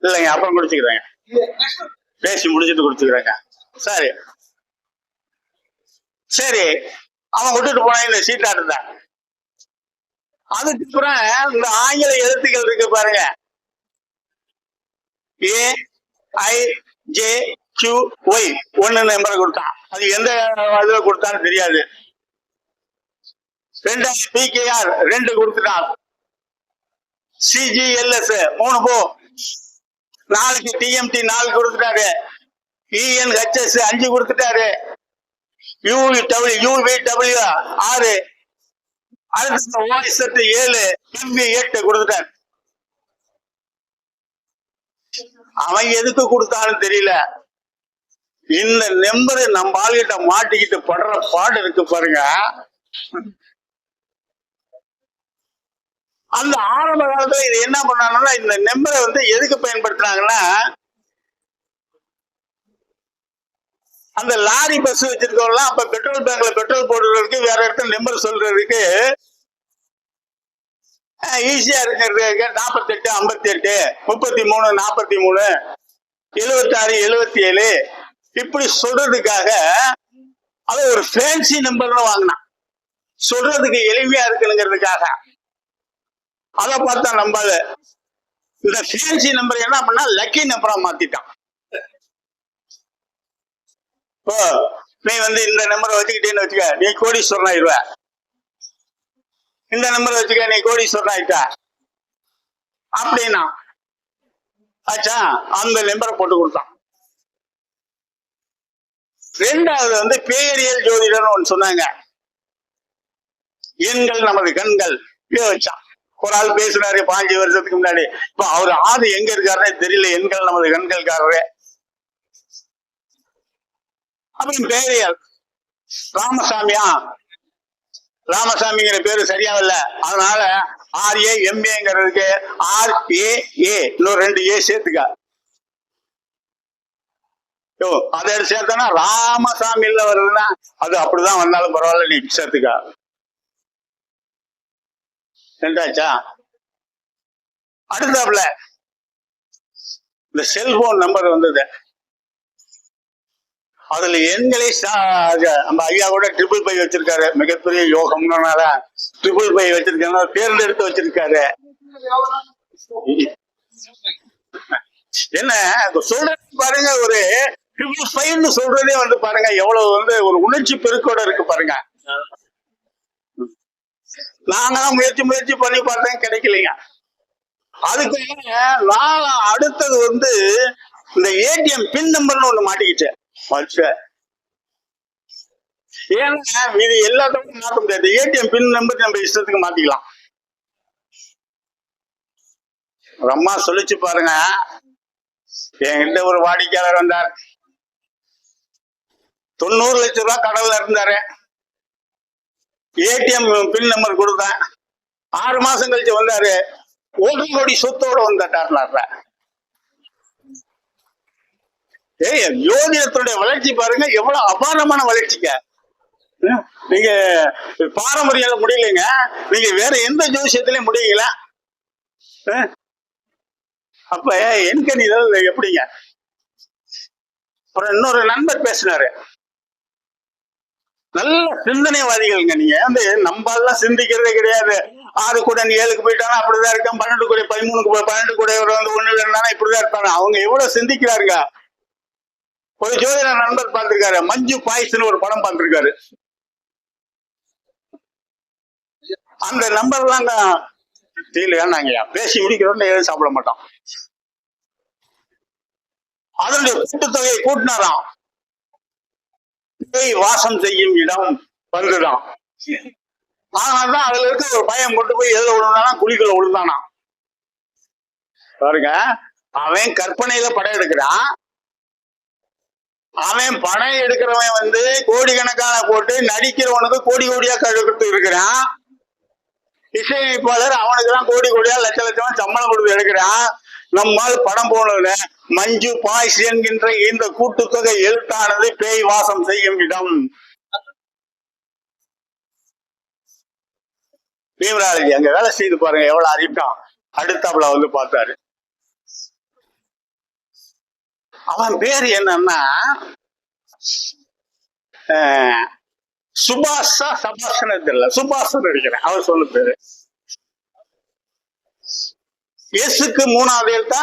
இல்லைங்க, அப்புறம் குடிச்சுக்கிறேங்க, பேசி முடிச்சுட்டு குடிச்சுக்கிறேங்க. சரி சரி, அவன் விட்டுட்டு போனான் இந்த சீட்டாட்டத்தை. அதுக்கப்புறம் இந்த ஆங்கில எழுத்துக்கள் இருக்கு பாருங்க, AIJQY 1 நம்பரை கொடுத்தான். அது எந்த இதுல கொடுத்தான்னு தெரியாது. 2 PKR 2 கொடுத்துட்டான். CGLS 3 போ. 4 TMT 4 கொடுத்துட்டாரு. ENHS 5 கொடுத்துட்டாரு. UVW 6, அடுத்த OIZ 7, MV 8 கொடுத்துட்டாரு. அவன் எதுக்கு கொடுத்தான்னு தெரியல. இந்த நம்பரு நம்ம ஆளுகிட்ட மாட்டிக்கிட்டு படுற பாடு இருக்கு பாருங்க. அந்த ஆரம்ப காலத்துல இது என்ன பண்ணாங்கன்னா, இந்த நம்பரை வந்து எதுக்கு பயன்படுத்துறாங்கன்னா, அந்த லாரி பஸ் வச்சிருக்கவங்கலாம் அப்ப பெட்ரோல் பேங்க்ல பெட்ரோல் போடுறதுக்கு, வேற இடத்துல நம்பர் சொல்றதுக்கு ஈஸியா இருக்கிறதுக்கு 48 58 33 43 76 77 இப்படி சொல்றதுக்காக அது ஒரு ஃபேன்சி நம்பர்னு வாங்கினான். சொல்றதுக்கு எளிமையா இருக்குங்கிறதுக்காக. அதை பார்த்தா நம்பால இந்த ஃபேன்சி நம்பர் என்ன பண்ணா லக்கி நம்பரா மாத்திட்டான். இப்போ நீ வந்து இந்த நம்பரை வச்சுக்கிட்டேன்னு வச்சுக்க, நீ கோடீஸ்வரன் ஆயிடுவ. இந்த நம்பரை வச்சுக்க, நீ கோடீஸ்வரன் ஆயிட்ட அப்படின்னா ஆச்சா, அந்த நம்பரை போட்டு கொடுத்தான். 2வது வந்து பேரியல் ஜோதிடர்னு ஒண்ணு சொன்னாங்க. எண்கள் நமது கண்கள் வச்சான். ஒரு ஆள் பேசுறாரு 5 வருஷத்துக்கு முன்னாடி. இப்ப அவர் ஆது எங்க இருக்காருன்னு தெரியல. எண்கள் நமது கண்கள்காரரே. அப்புறம் பேரியல் ராமசாமியா, ராமசாமிங்கிற பேரு சரியாவில்ல, அதனால RAMAங்கிறதுக்கு RAA இன்னொரு 2 ஏ சேர்த்துக்க. அதை சேர்த்தனா ராமசாமி இல்ல வருதுன்னா அது அப்படிதான் வந்தாலும் பரவாயில்ல, நீ சேர்த்துக்க. ரெண்டாச்சா. அடுத்தாப்புல இந்த செல்போன் நம்பர் வந்தது. அதுல எண்களை நம்ம ஐயா கூட 555 வச்சிருக்காரு. மிகப்பெரிய யோகம்னால 555 வச்சிருக்காங்க, தேர்ந்தெடுத்து வச்சிருக்காரு. என்ன சொல்றது பாருங்க, ஒரு 555 சொல்றதே வந்து பாருங்க எவ்வளவு வந்து ஒரு உணர்ச்சி பெருக்கோட இருக்கு பாருங்க. நானா முயற்சி பண்ணி பார்த்தேன், கிடைக்கலைங்க. அதுக்கு நான் அடுத்தது வந்து இந்த ஏடிஎம் பின் நம்பர்னு ஒண்ணு மாட்டிக்கிச்சு. ஏன்னா இது எல்லாத்தையும் மாற்ற முடியாது. ஏடிஎம் பின் நம்பர் நம்ம இஷ்டத்துக்கு மாத்திக்கலாம். ஒரு அம்மா சொல்லிச்சு பாருங்க, என்கிட்ட ஒரு வாடிக்கையாளர் வந்தார். 90 லட்சம் ரூபாய் கடவுள இருந்தாரு. ஏடிஎம் பின் நம்பர் கொடுத்தேன். 6 மாசம் கழிச்சு வந்தாரு. 1 கோடி சொத்தோட வந்துட்டார். ஜோதிடத்துடைய வளர்ச்சி பாருங்க எவ்வளவு அபாரமான வளர்ச்சிங்க. நீங்க பாரம்பரியம் முடியலைங்க, நீங்க வேற எந்த ஜோசியத்திலயும் முடியுங்களா? அப்ப எண்கணிதல் எப்படிங்க? அப்புறம் இன்னொரு நண்பர் பேசினாரு, நல்ல சிந்தனைவாதிகள்ங்க. நீங்க வந்து நம்ம எல்லாம் சிந்திக்கிறதே கிடையாது, 6 கூட 7க்கு போயிட்டானா அப்படிதான் இருக்கான், 12 கூட 13க்கு 12 கூட வந்து 1 இருந்தானா இப்படிதான் இருப்பாங்க. அவங்க எவ்வளவு சிந்திக்கிறாருங்க. ஒரு ஜோதிட நண்பர் பார்த்திருக்காரு, மஞ்சு பாய்ஸ்னு ஒரு படம் பார்த்திருக்காரு. அந்த நம்பர் தாங்க நாங்க பேசி முடிக்கிறோம், எதுவும் சாப்பிட மாட்டோம். அதனுடைய கூட்டுத்தொகையை கூட்டினாராம், பேய் வாசம் செய்யும் இடம் வந்துதான். ஆனால்தான் அதுல இருக்க ஒரு பையன் கொண்டு போய் எதுல விழுந்தானா, குழிக்குள்ள விழுந்தானா. பாருங்க, அவன் கற்பனையில படம் எடுக்கிறான். அவன் படம் எடுக்கிறவன் வந்து கோடிக்கணக்கான போட்டு நடிக்கிறவனுக்கு கோடி கோடியா கழுத்து இருக்கிறான். இசையமைப்பாளர் அவனுக்கு தான் கோடி கோடியா லட்ச லட்சமா சம்பளம் கொடுத்து எடுக்கிறான். நம்மால் படம் போனதுல மஞ்சு பாய்ஸ் என்கின்ற இந்த கூட்டுத்தொகை எழுத்தானது பேய் வாசம் செய்யும் இடம். பீமராஜி அங்க வேலை செய்து பாருங்க, எவ்வளவு அறிவிட்டான். அடுத்தாப்புல வந்து பார்த்தாரு. அவன் பேர் என்னன்னா சுபாஷா சபாஷன் தெரியல, சுபாஷன் நடிக்கிறேன். அவர் சொல்ல பேரு எஸ்க்கு 3வது எழுத்தா,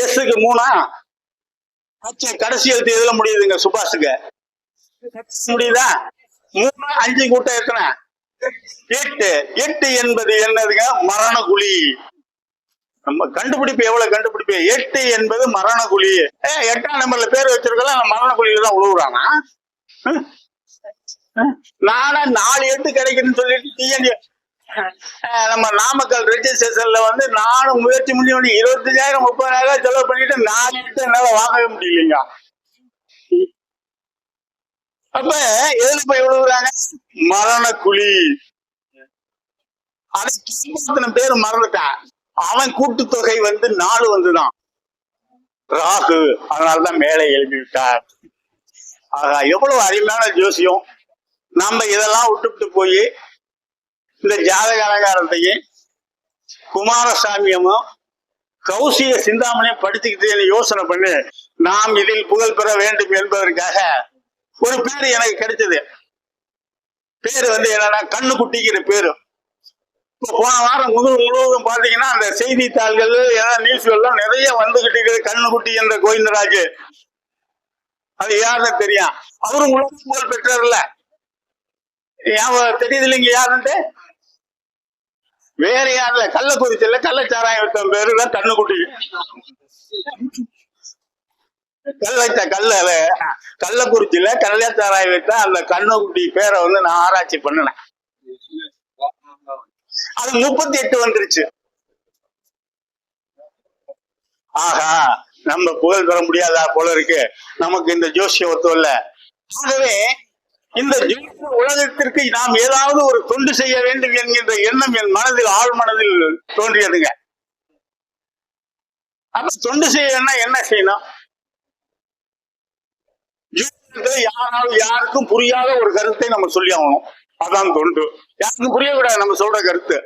எஸ்க்கு 3 கடைசி எழுத்து எதுல முடியுதுங்க சுபாஷுக்கு முடியுதா? 3 5 கூட்டம் எத்தனை? 8. 8 என்பது என்னதுங்க? மரண குழி. நம்ம கண்டுபிடிப்பு எவ்வளவு கண்டுபிடிப்பு? 8 என்பது மரண குழி. 8ஆம் நம்பர்ல பேர் வச்சிருக்கலாம், மரண குழியில தான் உழுவுறானா? நானா 4 8 கிடைக்குதுன்னு சொல்லிட்டு டிஎன்ஏ நம்ம நாமக்கல் ரெஜிஸ்ட்ரேஷன்ல வந்து நானும் முயற்சி பண்ணி 25,000 30,000 செலவு பண்ணிட்டு 4 8 என்னால வாங்கவே முடியலைங்க. அப்ப எதுல போய் விழுவுறாங்க? மரண குழி. அதை பேரு மறந்துட்டான். அவன் கூட்டுத்தொகை வந்து 4 வந்துதான், ராகு. அதனாலதான் மேலே எழுதி விட்டார். ஆகா, எவ்வளவு அருமையான ஜோசியம். நம்ம இதெல்லாம் விட்டுவிட்டு போய் இந்த ஜாதக அலங்காரத்தையும் குமாரசாமியமும் கௌசிக சிந்தாமணியும் படிச்சுக்கிட்டு யோசனை பண்ணி நாம் இதில் புகழ் பெற வேண்டும் என்பதற்காக ஒரு பேரு எனக்கு கிடைச்சது. பேரு வந்து என்னன்னா கண்ணுக்குட்டிங்கிற பேரு. போன வாரம் முழுவதும் பாத்தீங்கன்னா அந்த செய்தித்தாள்கள் நியூஸ்கள்லாம் நிறைய வந்துகிட்டு இருக்குது. கண்ணுக்குட்டி என்ற கோவிந்தராஜ், அது யாருன்னு தெரியும். அவரும் உலக புகழ் பெற்றார்ல, தெரியுது இல்லைங்க யாருன்ட்டு? வேற யாருல, கள்ளக்குறிச்சியில கள்ளச்சாராயம் வித்தவன் பேருதான் கண்ணுக்குட்டி. கள்ளக்குறிச்சியில கள்ளச்சாராயம் வித்த அந்த கண்ணுக்குட்டி பேரை வந்து நான் ஆராய்ச்சி பண்ணினேன். அது 38 வந்துருச்சு. ஆஹா, நம்ம புகழ் பெற முடியாதா போல இருக்கு, நமக்கு இந்த ஜோசிய ஒத்துவல்ல. ஆகவே இந்த ஜோசிய உலகத்திற்கு நாம் ஏதாவது ஒரு தொண்டு செய்ய வேண்டும் என்கின்ற எண்ணம் என் மனதில், ஆழ் மனதில் தோன்றியதுங்க. அப்ப தொண்டு செய்யணும்னா என்ன செய்யணும்? யாராலும் யாருக்கும் புரியாத ஒரு கருத்தை நம்ம சொல்லி ஆகணும். அதான் தொண்டு. யாருக்கும் புரியக்கூடாது நம்ம சொல்ற கருத்து.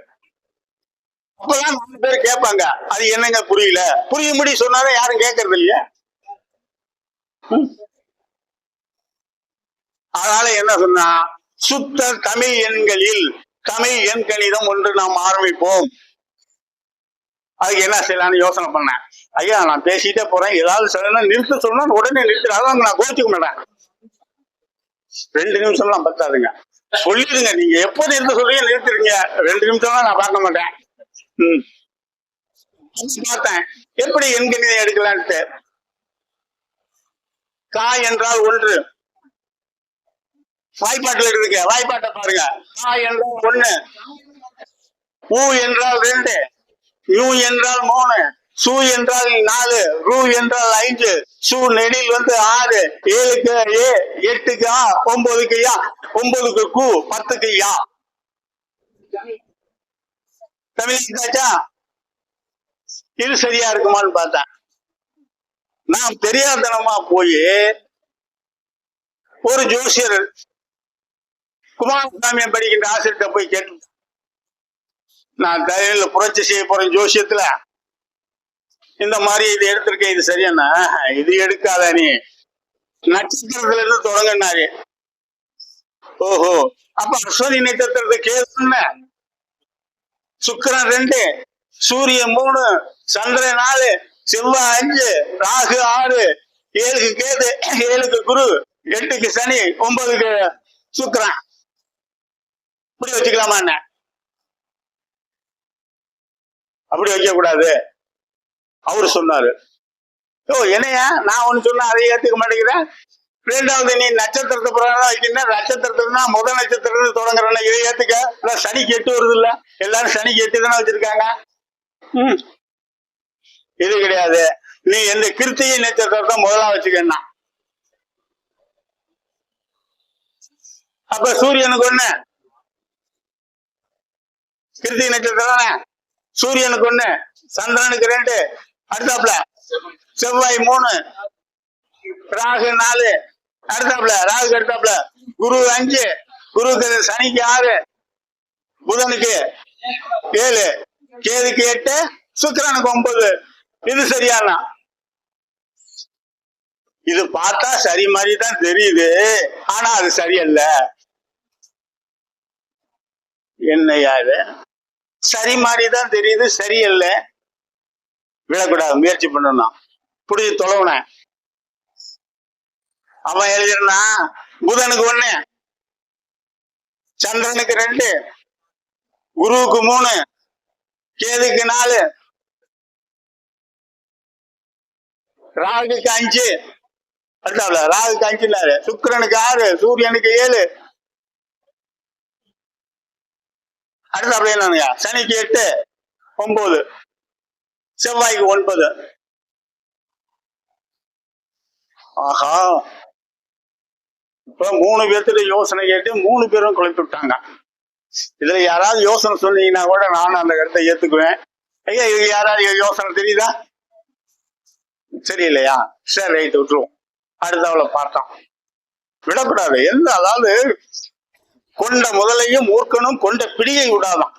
அப்பதான் 4 பேர் கேட்பாங்க, அது என்னங்க புரியல. புரியும்படி சொன்னாதான் யாரும் கேட்கறது இல்லையா? அதனால என்ன சொன்னா, சுத்த தமிழ் எண்களில் தமிழ் எண் கணிதம் ஒன்று நாம் ஆரம்பிப்போம். அதுக்கு என்ன செய்யலாம்னு யோசனை பண்ணேன். ஐயா, நான் பேசிட்டே போறேன், ஏதாவது சொல்லணும் நிறுத்த சொல்லணும், உடனே நிறுத்துறேன். அதான் நான் கோச்சிக்க மாட்டேன். 2 நிமிஷம்லாம் பத்தாதுங்க, சொல்லிடுங்க. நீங்க எப்போ நிறுத்த சொல்றீங்க நிறுத்துறீங்க. 2 நிமிஷம்லாம் நான் பார்க்க மாட்டேன். பார்த்தேன் எப்படி எண்கணிதம் எடுக்கலான்ட்டு. கா என்றால் 1, வாய்ப்பாட்டில் இருக்கு, வாய்ப்பாட்டை பாருங்க. கா என்றால் 1, ஊ என்றால் 2, யூ என்றால் 3, சு என்றால் 4, ரூ என்றால் 5, சு நெடில் வந்து 6, 7க்கு ஏ, 8க்கு ஆ, 9க்கு யா, 9க்கு கு, 10க்கு யா. தமிழாச்சா? இது சரியா இருக்குமான்னு பார்த்தேன். நான் தெரியாதனமா போய் ஒரு ஜோசியர் குமாரசாமியை படிக்கின்ற ஆசிரியர்கிட்ட போய் கேட்டு, நான் தலையில புரட்சி செய்ய போறேன் ஜோசியத்துல, இந்த மாதிரி இது எடுத்திருக்கேன், இது சரியானா? இது எடுக்காத, நீ நட்சத்திரத்துல இருந்து தொடங்கினாரு. ஓஹோ, அப்ப அஸ்வதி நட்சத்திரத்தை கேள்வி சுக்கிரன் 2, சூரியன் 3, சந்திரன் 4, செவ்வாய் 5, ராகு 6, 7க்கு கேது, 7க்கு குரு, 8க்கு சனி, 9க்கு சுக்கிரன். இப்படி வச்சுக்கலாமா என்ன? அப்படி வைக்க கூடாது. அவரு சொன்னாரு, ஓ என்னையா நான் ஒண்ணு சொன்னா அதை ஏத்துக்க மாட்டேங்கிறேன். ரெண்டாவது நீ நட்சத்திரத்தை பிரகாரம் வைக்கிற, நட்சத்திரத்துனா முதல் நட்சத்திரத்துல தொடங்குறேன்னா இதை ஏத்துக்க. சனிக்கு 8 வருது இல்ல, எல்லாரும் சனிக்கு 8 தானே வச்சிருக்காங்க. இது கிடையாது, நீ எந்த கிருத்திகை நட்சத்திரத்தை முதலா வச்சுக்கன்னா. அப்ப சூரியனுக்கு 1, கிருத்திகை நட்சத்திரம் தானே, சூரியனுக்கு 1, சந்திரனுக்கு 2, அடுத்தாப்புல செவ்வாய் 3, ராகு 4, அடுத்தாப்புல ராகுக்கு அடுத்தாப்புல குரு 5, குருக்கு சனிக்கு 6, புதனுக்கு 7, கேதுக்கு 8, சுக்கிரனுக்கு 9. இது சரியானா? இது பார்த்தா சரி மாதிரி தான் தெரியுது, ஆனா அது சரியல்ல. என்னையா இது? சரி மாதிரி தான் தெரியுது, சரியல்ல. விடக்கூடாது, முயற்சி பண்ணணும். புடிச்சு தொலைவுன அவன் எழுதிருந்தான். புதனுக்கு 1, சந்திரனுக்கு 2, குருவுக்கு 3, கேதுக்கு 4, ராகுக்கு 5, அடுத்தாப்புல ராகுக்கு 5, சுக்கிரனுக்கு 6, சூரியனுக்கு 7, அடுத்தாப்புல என்னங்க சனிக்கு 8, 9, செவ்வாய்க்கு 9. ஆஹா, இப்ப 3 பேர்த்துல யோசனை கேட்டு 3 பேரும் குழப்பி விட்டாங்க. இதுல யாராவது யோசனை சொன்னீங்கன்னா கூட நானும் அந்த கருத்தை ஏத்துக்குவேன். ஐயா இது யாராவது யோசனை தெரியுதா? சரியில்லையா? சரி, ரைட், விட்டுருவோம். அடுத்தவளை பார்த்தோம். விடக்கூடாது. எந்த அதாவது கொண்ட முதலையும் மூர்க்கனும் கொண்ட பிடியை விடாதான்.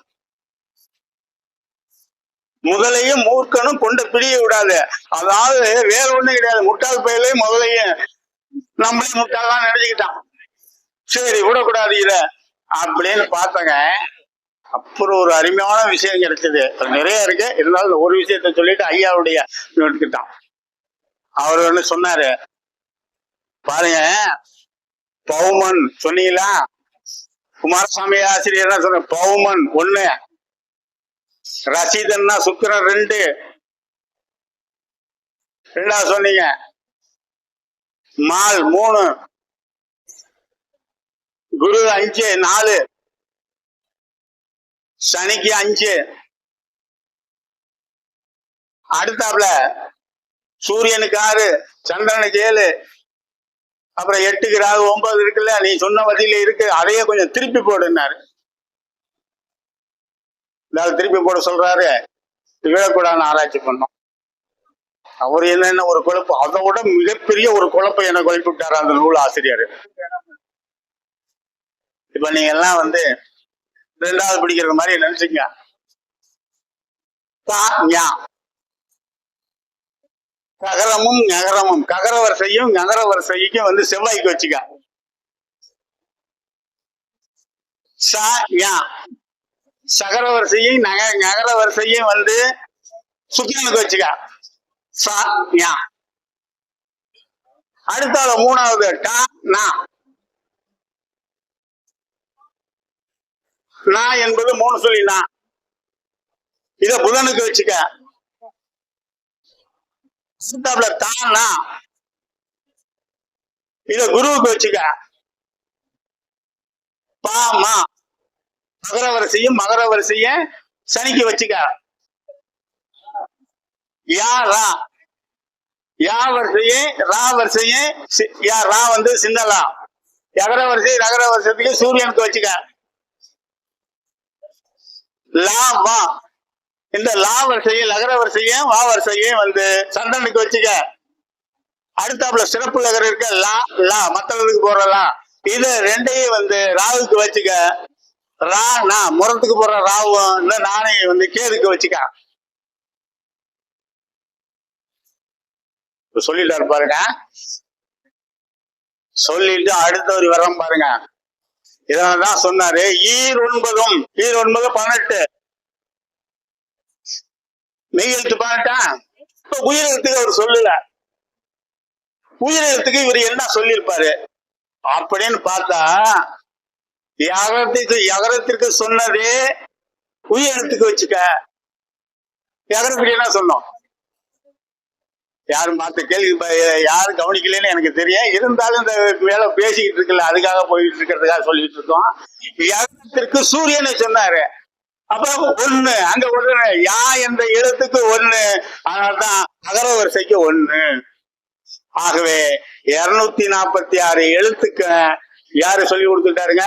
முதலையும் மூர்க்கனும் கொண்ட பிடியை விடாது. அதாவது வேற ஒண்ணும் கிடையாது, முட்டாள் பயிலையும் முதலையும் நம்மளே முட்டாள்தான் நினைச்சுக்கிட்டான். சரி, விடக்கூடாது இத அப்படின்னு பார்த்தங்க. அப்புறம் ஒரு அருமையான விஷயம் கிடைச்சது. நிறைய இருக்கு, இருந்தாலும் ஒரு விஷயத்த சொல்லிட்டு ஐயாவுடைய எடுத்துக்கிட்டான். அவர் ஒண்ணு சொன்னாரு பாருங்க. பௌமன் சொன்னீங்களா? குமாரசாமி ஆசிரியர் தான் சொன்ன. பௌமன் 1, ரசீதன்னா சுக்கிரன் 2, ரெண்டாவது சொன்னீங்க. மால் 3, குரு 5, 4, சனிக்கு 5, அடுத்தாப்புல சூரியனுக்கு 6, சந்திரனுக்கு 7, அப்புறம் 8க்கு ராகு 9 இருக்குல்ல. நீ சொன்ன வழியில இருக்கு, அதையே கொஞ்சம் திருப்பி போடுனாரு. திருப்பி போட சொல்றாரு. விழக்கூடாதுன்னு ஆராய்ச்சி பண்ணோம். அவர் என்னென்ன ஒரு குழப்பம், அதை விட மிகப்பெரிய ஒரு குழப்பம் என்ன குழப்பி விட்டாரு அந்த நூல் ஆசிரியர். இப்ப நீங்க எல்லாம் 2வது படிக்கிறது மாதிரி நினைச்சுங்க. ககரமும் நகரமும், ககர வரிசையும் நகர வரிசைக்கும் செவ்வாய்க்கு வச்சுக்க. சகர வரிசையும் நகர வரிசையும் சுக்கிரனுக்கு வச்சுக்க. அடுத்தால 3வது நா என்பது 3 சொல்லி நா, இத புதனுக்கு வச்சுக்க. தானா இத குருவுக்கு வச்சுக்க. பாமா மகர வரிசையும் மகர வரிசையும் சனிக்கு வச்சுக்க. யா வரிசையும் ரா வரிசையும் ரா சின்னலா. யகர வரிசை நகர வரிசைக்கு சூரியனுக்கு வச்சுக்க. லா வா, இந்த லா வரிசையும் நகர வரிசையும் வா வரிசையும் சந்திரனுக்கு வச்சுக்க. அடுத்தாப்புல சிறப்பு நகரம் இருக்க லா லா மத்தவங்களுக்கு போறலாம், இது 2ஐயும் ராகுக்கு வச்சுக்க. ரா முரத்துக்கு போற ராவும் இந்த நாணயம் கேதுக்கு வச்சுக்க. சொல்லிட்டாரு பாருங்க. சொல்லிட்டு அடுத்தவர் வரம் பாருங்க. இதனாலதான் சொன்னாரு ஈர் 9 18, மெய் எழுத்து பாட்டான். இப்ப உயிரெழுத்துக்கு அவர் சொல்லல. உயிரெழுத்துக்கு இவர் என்ன சொல்லியிருப்பாரு அப்படின்னு பார்த்தா, யகரத்திற்கு சொன்னதே உயிரெழுத்துக்கு வச்சுக்க. யகரத்துக்கு என்ன சொன்னோம்? யாரும் பார்த்த கேள்வி யாரும் கவனிக்கலன்னு எனக்கு தெரியும். இருந்தாலும் இந்த வேலை பேசிக்கிட்டு இருக்குல்ல, அதுக்காக போயிட்டு இருக்கிறதுக்காக சொல்லிட்டு இருக்கோம். யகரத்திற்கு சூரியனை சொன்னாரு. அப்புறம் ஒண்ணு, அங்க ஒண்ணு, யா என்ற எழுத்துக்கு ஒண்ணு, அதனால்தான் அகர வரிசைக்கு ஒண்ணு. ஆகவே 246 எழுத்துக்கு யாரு சொல்லி கொடுத்துட்டாருங்க?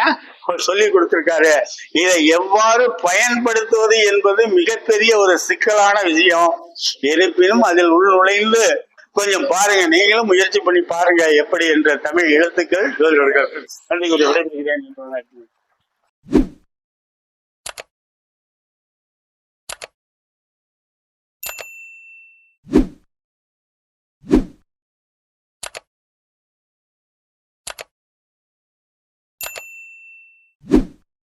சொல்லி கொடுத்திருக்காரு. இதை எவ்வாறு பயன்படுத்துவது என்பது மிகப்பெரிய ஒரு சிக்கலான விஷயம். இருப்பினும் அதில் உள் நுழைந்து கொஞ்சம் பாருங்க, நீங்களும் முயற்சி பண்ணி பாருங்க எப்படி என்ற தமிழ் எழுத்துக்கள். நன்றி.